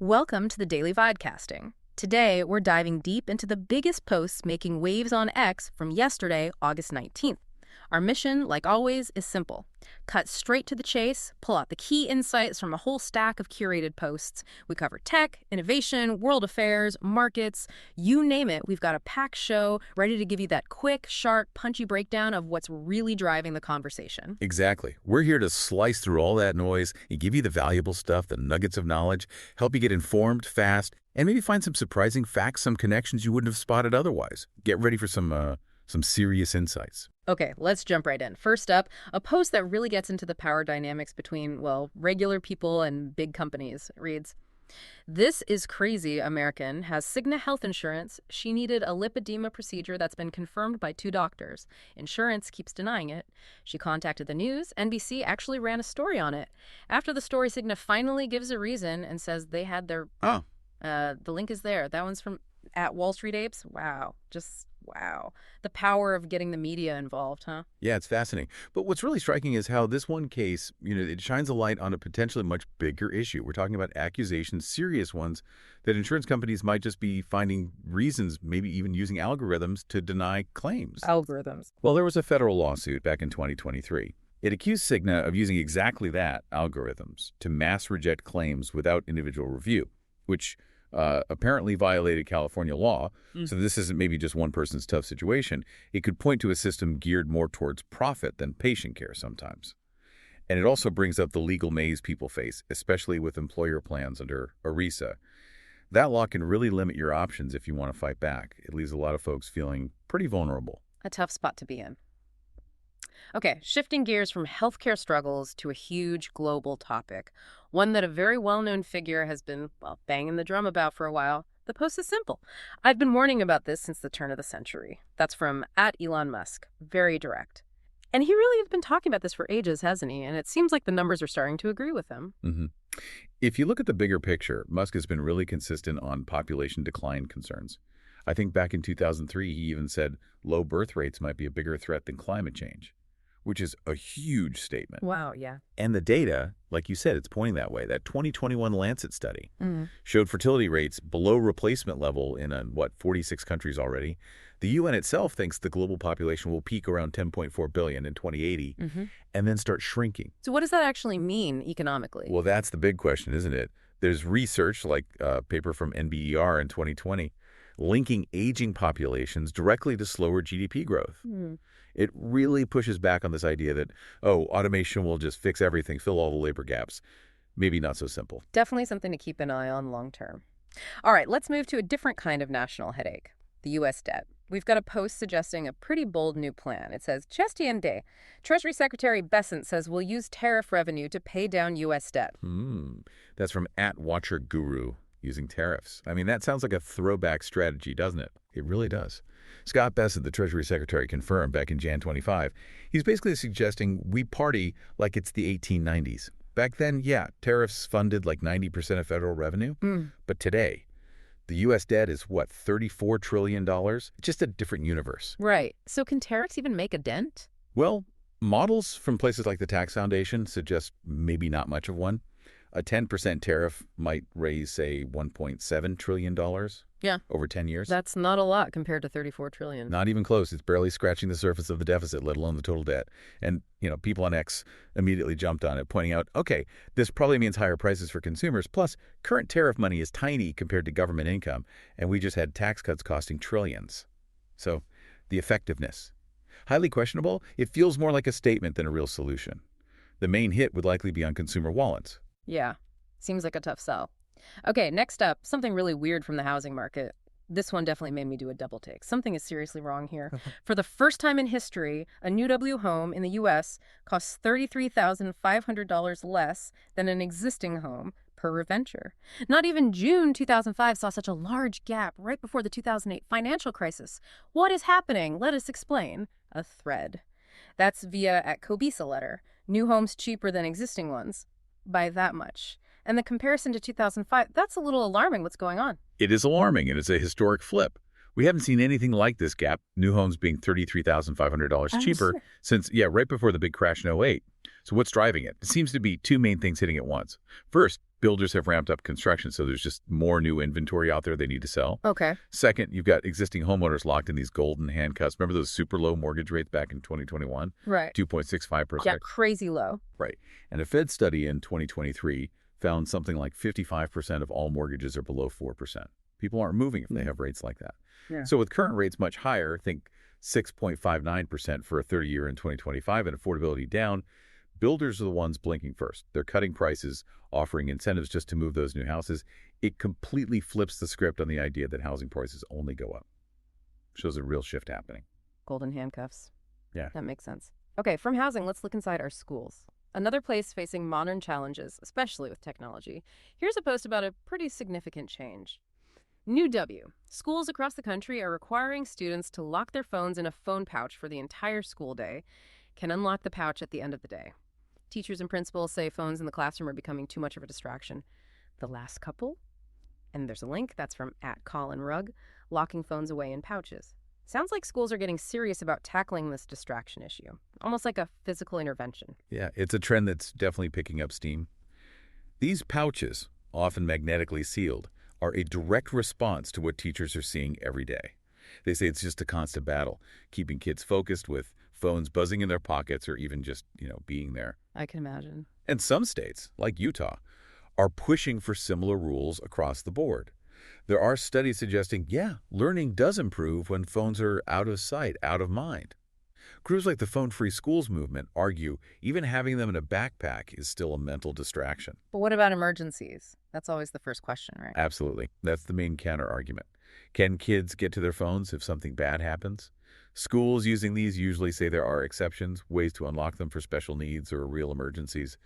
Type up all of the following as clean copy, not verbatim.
Welcome to the Daily Vodcasting. Today, we're diving deep into the biggest posts making waves on X from yesterday, August 19th. Our mission, like always, is simple. Cut straight to the chase, pull out the key insights from a whole stack of curated posts. We cover tech, innovation, world affairs, markets, you name it. We've got a packed show ready to give you that quick, sharp, punchy breakdown of what's really driving the conversation. Exactly. We're here to slice through all that noise and give you the valuable stuff, the nuggets of knowledge, help you get informed fast, and maybe find some surprising facts, some connections you wouldn't have spotted otherwise. Get ready for some serious insights. Okay, let's jump right in. First up, a post that really gets into the power dynamics between, well, regular people and big companies. It reads, "This is crazy American has Cigna health insurance. She needed a lipedema procedure that's been confirmed by 2 doctors. Insurance keeps denying it. She contacted the news. NBC actually ran a story on it. After the story, Cigna finally gives a reason and says they had their... Oh. The link is there. That one's from at Wall Street Apes. Wow. Just wow. The power of getting the media involved, huh? Yeah, it's fascinating. But what's really striking is how this one case, it shines a light on a potentially much bigger issue. We're talking about accusations, serious ones, that insurance companies might just be finding reasons, maybe even using algorithms to deny claims. Algorithms. Well, there was a federal lawsuit back in 2023. It accused Cigna of using exactly that, algorithms, to mass reject claims without individual review, which apparently violated California law. So this isn't maybe just one person's tough situation. It could point to a system geared more towards profit than patient care sometimes. And it also brings up the legal maze people face, especially with employer plans under ERISA. That law can really limit your options if you want to fight back. It leaves a lot of folks feeling pretty vulnerable. A tough spot to be in. Okay, shifting gears from healthcare struggles to a huge global topic, one that a very well-known figure has been, well, banging the drum about for a while. The post is simple. I've been warning about this since the turn of the century. That's from at Elon Musk. Very direct. And he really has been talking about this for ages, hasn't he? And it seems like the numbers are starting to agree with him. If you look at the bigger picture, Musk has been really consistent on population decline concerns. I think back in 2003, he even said low birth rates might be a bigger threat than climate change, which is a huge statement. Wow, yeah. And the data, like you said, it's pointing that way. That 2021 Lancet study showed fertility rates below replacement level in, 46 countries already. The UN itself thinks the global population will peak around 10.4 billion in 2080 and then start shrinking. So what does that actually mean economically? Well, that's the big question, isn't it? There's research, like a paper from NBER in 2020, linking aging populations directly to slower GDP growth. It really pushes back on this idea that, automation will just fix everything, fill all the labor gaps. Maybe not so simple. Definitely something to keep an eye on long term. All right, let's move to a different kind of national headache, the U.S. debt. We've got a post suggesting a pretty bold new plan. It says, Chestiente, Treasury Secretary Bessent says we'll use tariff revenue to pay down U.S. debt. That's from @WatcherGuru, using tariffs. I mean, that sounds like a throwback strategy, doesn't it? It really does. Scott Bessent, the Treasury Secretary, confirmed back in Jan 25. He's basically suggesting we party like it's the 1890s. Back then, yeah, tariffs funded like 90% of federal revenue. But today, the U.S. debt is, $34 trillion? Just a different universe. Right. So can tariffs even make a dent? Well, models from places like the Tax Foundation suggest maybe not much of one. A 10% tariff might raise, say, $1.7 trillion over 10 years. That's not a lot compared to $34 trillion. Not even close. It's barely scratching the surface of the deficit, let alone the total debt. And, people on X immediately jumped on it, pointing out, okay, this probably means higher prices for consumers. Plus, current tariff money is tiny compared to government income, and we just had tax cuts costing trillions. So, the effectiveness. Highly questionable. It feels more like a statement than a real solution. The main hit would likely be on consumer wallets. Yeah, seems like a tough sell. Okay, next up, something really weird from the housing market. This one definitely made me do a double take. Something is seriously wrong here. For the first time in history, a new W home in the U.S. costs $33,500 less than an existing home per Reventure. Not even June 2005 saw such a large gap right before the 2008 financial crisis. What is happening? Let us explain. A thread. That's via at Cobisa letter. New homes cheaper than existing ones. By that much. And the comparison to 2005, that's a little alarming. What's going on? It is alarming, and it's a historic flip. We haven't seen anything like this gap, new homes being $33,500 cheaper since, right before the big crash in '08. So what's driving it? It seems to be two main things hitting at once. First, builders have ramped up construction, so there's just more new inventory out there they need to sell. Okay. Second, you've got existing homeowners locked in these golden handcuffs. Remember those super low mortgage rates back in 2021? Right. 2.65%. Yeah, crazy low. Right. And a Fed study in 2023 found something like 55% of all mortgages are below 4%. People aren't moving if they have rates like that. Yeah. So with current rates much higher, think 6.59% for a 30-year in 2025 and affordability down, builders are the ones blinking first. They're cutting prices, offering incentives just to move those new houses. It completely flips the script on the idea that housing prices only go up. Shows a real shift happening. Golden handcuffs. Yeah. That makes sense. Okay, from housing, let's look inside our schools. Another place facing modern challenges, especially with technology. Here's a post about a pretty significant change. New W. Schools across the country are requiring students to lock their phones in a phone pouch for the entire school day, can unlock the pouch at the end of the day. Teachers and principals say phones in the classroom are becoming too much of a distraction. The last couple, and there's a link, that's from @ColinRugg, locking phones away in pouches. Sounds like schools are getting serious about tackling this distraction issue, almost like a physical intervention. Yeah, it's a trend that's definitely picking up steam. These pouches, often magnetically sealed, are a direct response to what teachers are seeing every day. They say it's just a constant battle, keeping kids focused with phones buzzing in their pockets or even just, being there. I can imagine. And some states, like Utah, are pushing for similar rules across the board. There are studies suggesting, learning does improve when phones are out of sight, out of mind. Groups like the Phone-Free Schools movement argue even having them in a backpack is still a mental distraction. But what about emergencies? That's always the first question, right? Absolutely. That's the main counter-argument. Can kids get to their phones if something bad happens? Schools using these usually say there are exceptions, ways to unlock them for special needs or real emergencies.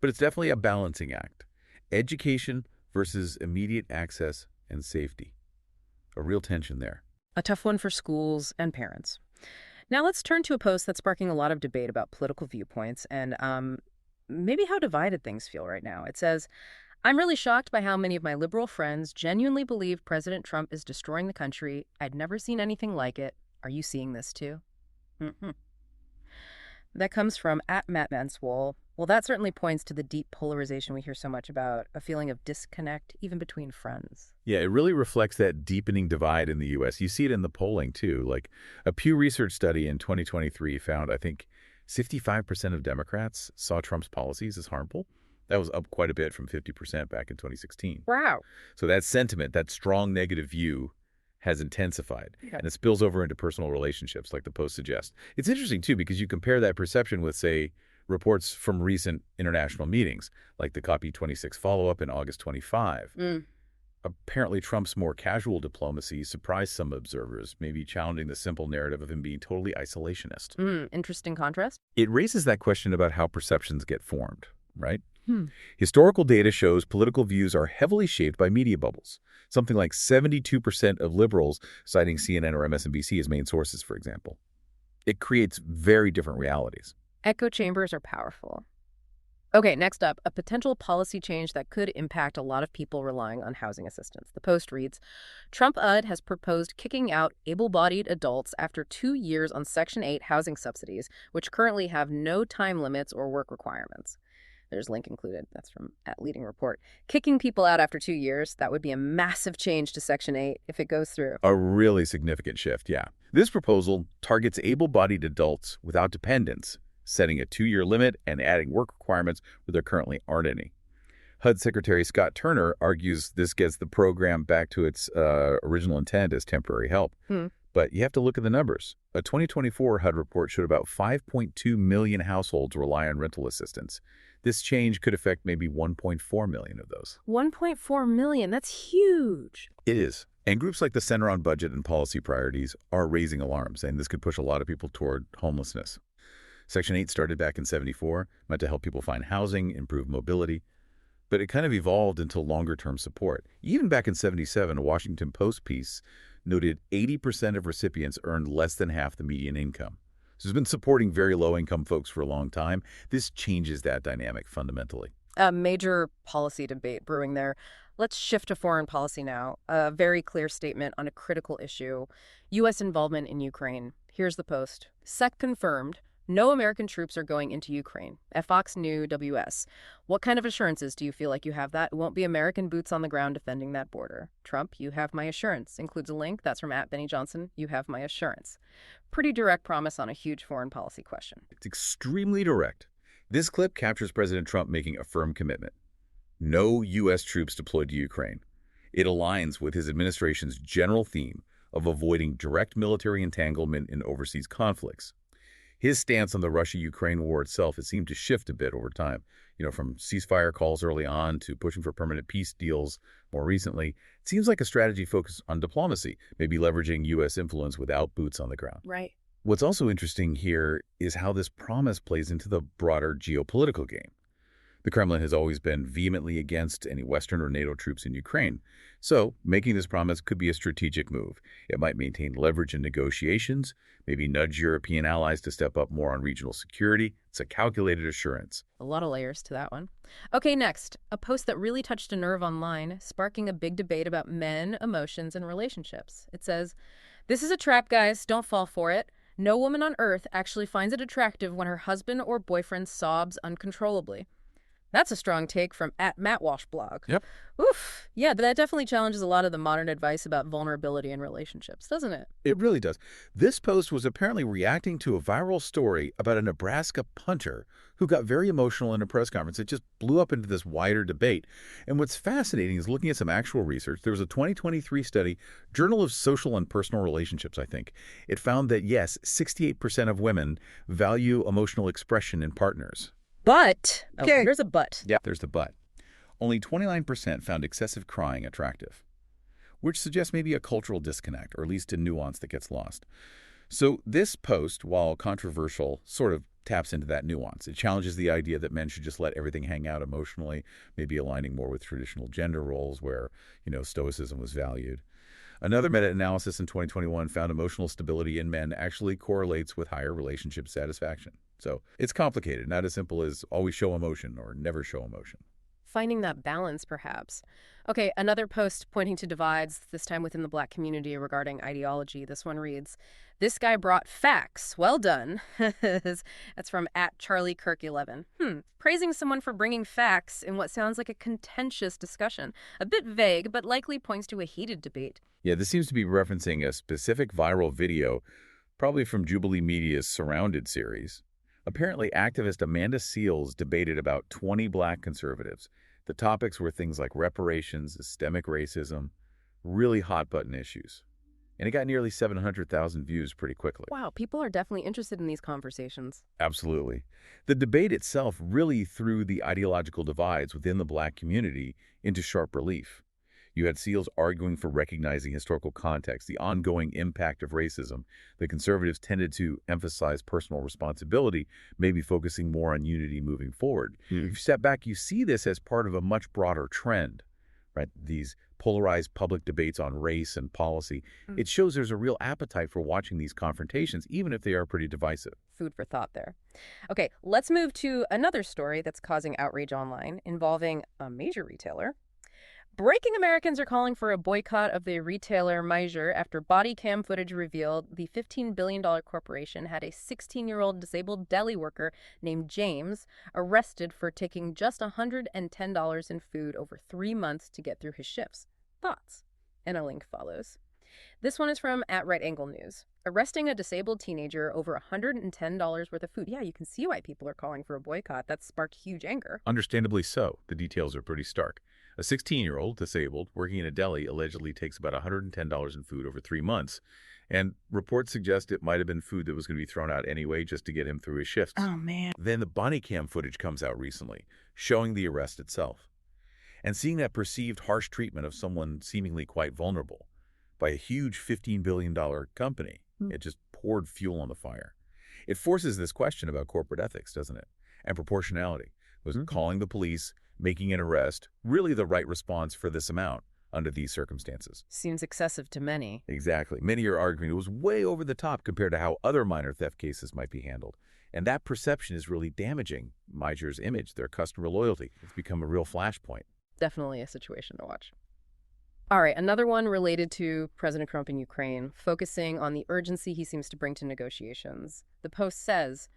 But it's definitely a balancing act. Education versus immediate access and safety. A real tension there. A tough one for schools and parents. Now let's turn to a post that's sparking a lot of debate about political viewpoints and maybe how divided things feel right now. It says, I'm really shocked by how many of my liberal friends genuinely believe President Trump is destroying the country. I'd never seen anything like it. Are you seeing this too? That comes from @MattManswool. Well, that certainly points to the deep polarization we hear so much about, a feeling of disconnect, even between friends. Yeah, it really reflects that deepening divide in the U.S. You see it in the polling, too. Like a Pew Research study in 2023 found, I think, 65% of Democrats saw Trump's policies as harmful. That was up quite a bit from 50% back in 2016. Wow. So that sentiment, that strong negative view, has intensified, Yeah. and it spills over into personal relationships, like the post suggests. It's interesting, too, because you compare that perception with, say, reports from recent international meetings, like the COP26 follow-up in August 25. Apparently, Trump's more casual diplomacy surprised some observers, maybe challenging the simple narrative of him being totally isolationist. Interesting contrast. It raises that question about how perceptions get formed, right? Historical data shows political views are heavily shaped by media bubbles. Something like 72% of liberals citing CNN or MSNBC as main sources, for example. It creates very different realities. Echo chambers are powerful. Okay, next up, a potential policy change that could impact a lot of people relying on housing assistance. The Post reads, Trump-UD has proposed kicking out able-bodied adults after 2 years on Section 8 housing subsidies, which currently have no time limits or work requirements. There's a link included. That's from @Leading Report. Kicking people out after 2 years, that would be a massive change to Section 8 if it goes through. A really significant shift, yeah. This proposal targets able-bodied adults without dependents, setting a 2-year limit and adding work requirements where there currently aren't any. HUD Secretary Scott Turner argues this gets the program back to its original intent as temporary help. But you have to look at the numbers. A 2024 HUD report showed about 5.2 million households rely on rental assistance. This change could affect maybe 1.4 million of those. 1.4 million, that's huge. It is. And groups like the Center on Budget and Policy Priorities are raising alarms, saying this could push a lot of people toward homelessness. Section 8 started back in '74, meant to help people find housing, improve mobility. But it kind of evolved into longer-term support. Even back in '77, a Washington Post piece noted 80% of recipients earned less than half the median income. So it's been supporting very low-income folks for a long time. This changes that dynamic fundamentally. A major policy debate brewing there. Let's shift to foreign policy now. A very clear statement on a critical issue, U.S. involvement in Ukraine. Here's the post. SEC confirmed No American troops are going into Ukraine. At Fox News WS, what kind of assurances do you feel like you have that it won't be American boots on the ground defending that border? Trump, you have my assurance. Includes a link. That's from @BennyJohnson. You have my assurance. Pretty direct promise on a huge foreign policy question. It's extremely direct. This clip captures President Trump making a firm commitment. No U.S. troops deployed to Ukraine. It aligns with his administration's general theme of avoiding direct military entanglement in overseas conflicts. His stance on the Russia-Ukraine war itself has seemed to shift a bit over time, from ceasefire calls early on to pushing for permanent peace deals more recently. It seems like a strategy focused on diplomacy, maybe leveraging U.S. influence without boots on the ground. Right. What's also interesting here is how this promise plays into the broader geopolitical game. The Kremlin has always been vehemently against any Western or NATO troops in Ukraine, so making this promise could be a strategic move. It might maintain leverage in negotiations, maybe nudge European allies to step up more on regional security. It's a calculated assurance. A lot of layers to that one. Okay, next, a post that really touched a nerve online, sparking a big debate about men, emotions, and relationships. It says, "This is a trap, guys. Don't fall for it. No woman on earth actually finds it attractive when her husband or boyfriend sobs uncontrollably." That's a strong take from @MattWalshBlog. Yep. Oof. Yeah, that definitely challenges a lot of the modern advice about vulnerability in relationships, doesn't it? It really does. This post was apparently reacting to a viral story about a Nebraska punter who got very emotional in a press conference. It just blew up into this wider debate. And what's fascinating is looking at some actual research. There was a 2023 study, Journal of Social and Personal Relationships, I think. It found that, yes, 68% of women value emotional expression in partners. But, Okay. There's a but. Yeah, there's the but. Only 29% found excessive crying attractive, which suggests maybe a cultural disconnect, or at least a nuance that gets lost. So this post, while controversial, sort of taps into that nuance. It challenges the idea that men should just let everything hang out emotionally, maybe aligning more with traditional gender roles where, stoicism was valued. Another meta-analysis in 2021 found emotional stability in men actually correlates with higher relationship satisfaction. So it's complicated, not as simple as always show emotion or never show emotion. Finding that balance, perhaps. Okay, another post pointing to divides, this time within the Black community regarding ideology. This one reads, "This guy brought facts. Well done." That's from @CharlieKirk11. Praising someone for bringing facts in what sounds like a contentious discussion. A bit vague, but likely points to a heated debate. Yeah, this seems to be referencing a specific viral video, probably from Jubilee Media's Surrounded series. Apparently, activist Amanda Seales debated about 20 Black conservatives. The topics were things like reparations, systemic racism, really hot-button issues. And it got nearly 700,000 views pretty quickly. Wow, people are definitely interested in these conversations. Absolutely. The debate itself really threw the ideological divides within the Black community into sharp relief. You had Seales arguing for recognizing historical context, the ongoing impact of racism. The conservatives tended to emphasize personal responsibility, maybe focusing more on unity moving forward. If you step back, you see this as part of a much broader trend, right? These polarized public debates on race and policy. It shows there's a real appetite for watching these confrontations, even if they are pretty divisive. Food for thought there. Okay, let's move to another story that's causing outrage online involving a major retailer. Breaking Americans are calling for a boycott of the retailer Meijer after body cam footage revealed the $15 billion corporation had a 16-year-old disabled deli worker named James arrested for taking just $110 in food over 3 months to get through his shifts. Thoughts? And a link follows. This one is from @RightAngleNews. Arresting a disabled teenager over $110 worth of food. Yeah, you can see why people are calling for a boycott. That sparked huge anger. Understandably so. The details are pretty stark. A 16-year-old, disabled, working in a deli allegedly takes about $110 in food over 3 months. And reports suggest it might have been food that was going to be thrown out anyway just to get him through his shifts. Oh, man. Then the body cam footage comes out recently, showing the arrest itself. And seeing that perceived harsh treatment of someone seemingly quite vulnerable by a huge $15 billion company, it just poured fuel on the fire. It forces this question about corporate ethics, doesn't it? And proportionality. Was calling the police, making an arrest, really the right response for this amount under these circumstances? Seems excessive to many. Exactly. Many are arguing it was way over the top compared to how other minor theft cases might be handled. And that perception is really damaging Meijer's image, their customer loyalty. It's become a real flashpoint. Definitely a situation to watch. All right, another one related to President Trump in Ukraine, focusing on the urgency he seems to bring to negotiations. The Post says,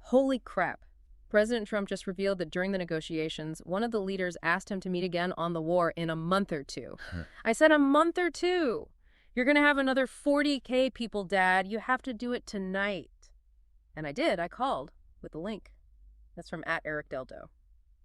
Holy crap. President Trump just revealed that during the negotiations, one of the leaders asked him to meet again on the war in a month or two. I said a month or two. You're going to have another 40K people, Dad. You have to do it tonight. And I did. I called with the link. That's from @EricDeldo.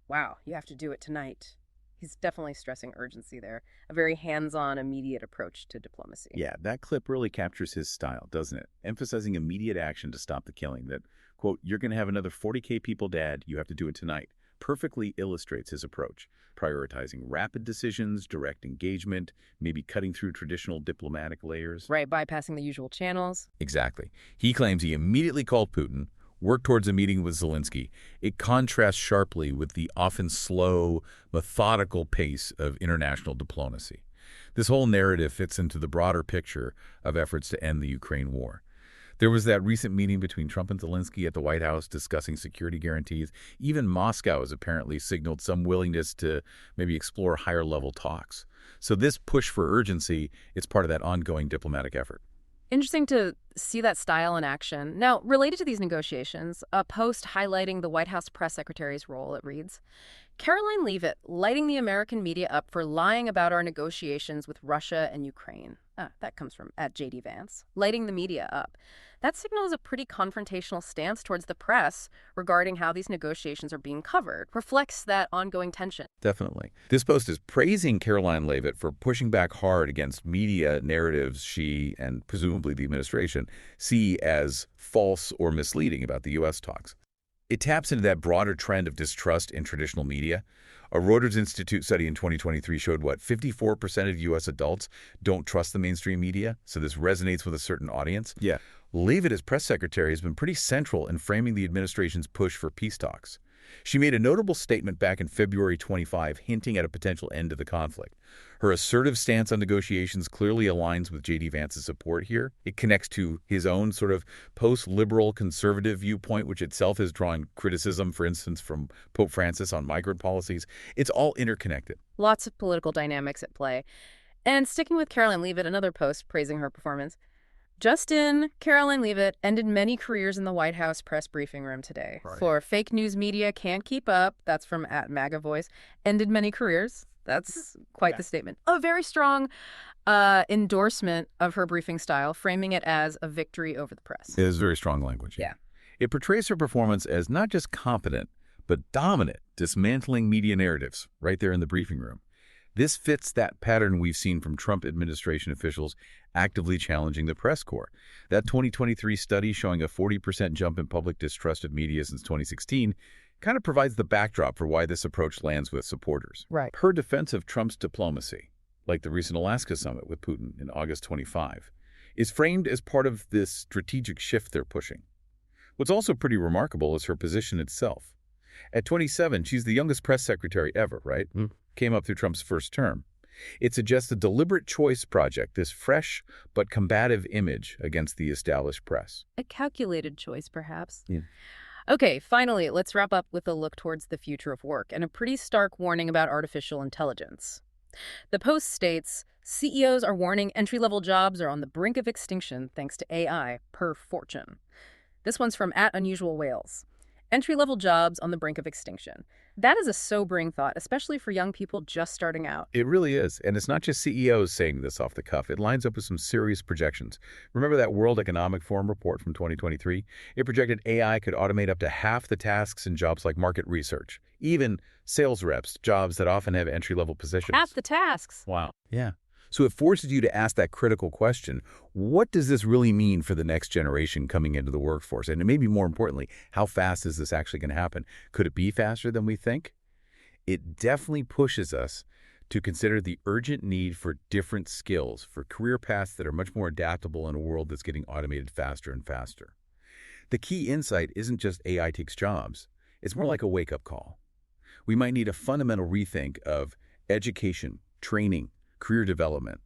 Wow, you have to do it tonight. He's definitely stressing urgency there. A very hands-on, immediate approach to diplomacy. Yeah, that clip really captures his style, doesn't it? Emphasizing immediate action to stop the killing. That, quote, you're going to have another 40K people, Dad. You have to do it tonight. Perfectly illustrates his approach, prioritizing rapid decisions, direct engagement, maybe cutting through traditional diplomatic layers. Right, bypassing the usual channels. Exactly. He claims he immediately called Putin, worked towards a meeting with Zelensky. It contrasts sharply with the often slow, methodical pace of international diplomacy. This whole narrative fits into the broader picture of efforts to end the Ukraine war. There was that recent meeting between Trump and Zelensky at the White House discussing security guarantees. Even Moscow has apparently signaled some willingness to maybe explore higher-level talks. So this push for urgency is part of that ongoing diplomatic effort. Interesting to see that style in action. Now, related to these negotiations, a post highlighting the White House press secretary's role, it reads, Caroline Leavitt lighting the American media up for lying about our negotiations with Russia and Ukraine. That comes from @JD Vance. Lighting the media up. That signals a pretty confrontational stance towards the press regarding how these negotiations are being covered. Reflects that ongoing tension. Definitely. This post is praising Caroline Leavitt for pushing back hard against media narratives she, and presumably the administration, see as false or misleading about the U.S. talks. It taps into that broader trend of distrust in traditional media. A Reuters Institute study in 2023 showed 54% of U.S. adults don't trust the mainstream media, so this resonates with a certain audience. Yeah. Leavitt, as press secretary, has been pretty central in framing the administration's push for peace talks. She made a notable statement back in February 25 hinting at a potential end to the conflict. Her assertive stance on negotiations clearly aligns with J.D. Vance's support here. It connects to his own sort of post-liberal conservative viewpoint, which itself has drawn criticism, for instance, from Pope Francis on migrant policies. It's all interconnected. Lots of political dynamics at play. And sticking with Caroline Leavitt, another post praising her performance. Just in, Caroline Leavitt ended many careers in the White House press briefing room today. Right. For fake news media can't keep up, that's from @MAGA Voice, ended many careers. That's quite the statement. A very strong endorsement of her briefing style, framing it as a victory over the press. It is very strong language. Yeah. It portrays her performance as not just competent, but dominant, dismantling media narratives right there in the briefing room. This fits that pattern we've seen from Trump administration officials actively challenging the press corps. That 2023 study showing a 40% jump in public distrust of media since 2016 kind of provides the backdrop for why this approach lands with supporters. Right. Her defense of Trump's diplomacy, like the recent Alaska summit with Putin in August 25, is framed as part of this strategic shift they're pushing. What's also pretty remarkable is her position itself. At 27, she's the youngest press secretary ever, right? Came up through Trump's first term. It suggests a deliberate choice project, this fresh but combative image against the established press. A calculated choice, perhaps. Yeah. Okay, finally, let's wrap up with a look towards the future of work and a pretty stark warning about artificial intelligence. The Post states, CEOs are warning entry-level jobs are on the brink of extinction thanks to AI, per Fortune. This one's from @UnusualWhales. Entry-level jobs on the brink of extinction. That is a sobering thought, especially for young people just starting out. It really is. And it's not just CEOs saying this off the cuff. It lines up with some serious projections. Remember that World Economic Forum report from 2023? It projected AI could automate up to half the tasks in jobs like market research. Even sales reps, jobs that often have entry-level positions. Half the tasks. Wow. Yeah. So it forces you to ask that critical question, what does this really mean for the next generation coming into the workforce? And maybe more importantly, how fast is this actually going to happen? Could it be faster than we think? It definitely pushes us to consider the urgent need for different skills, for career paths that are much more adaptable in a world that's getting automated faster and faster. The key insight isn't just AI takes jobs. It's more like a wake-up call. We might need a fundamental rethink of education, training, career development,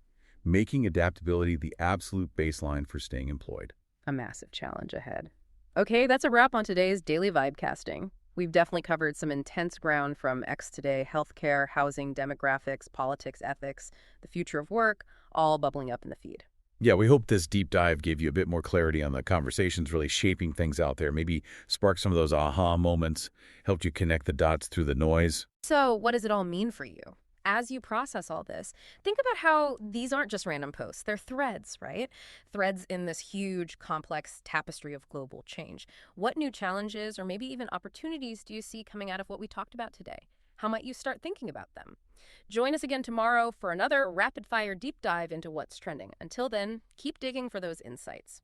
making adaptability the absolute baseline for staying employed. A massive challenge ahead. Okay, that's a wrap on today's Daily Vibecasting. We've definitely covered some intense ground from X today, healthcare, housing, demographics, politics, ethics, the future of work, all bubbling up in the feed. Yeah, we hope this deep dive gave you a bit more clarity on the conversations really shaping things out there. Maybe spark some of those aha moments, helped you connect the dots through the noise. So, what does it all mean for you? As you process all this, think about how these aren't just random posts, they're threads, right? Threads in this huge, complex tapestry of global change. What new challenges or maybe even opportunities do you see coming out of what we talked about today? How might you start thinking about them? Join us again tomorrow for another rapid fire deep dive into what's trending. Until then, keep digging for those insights.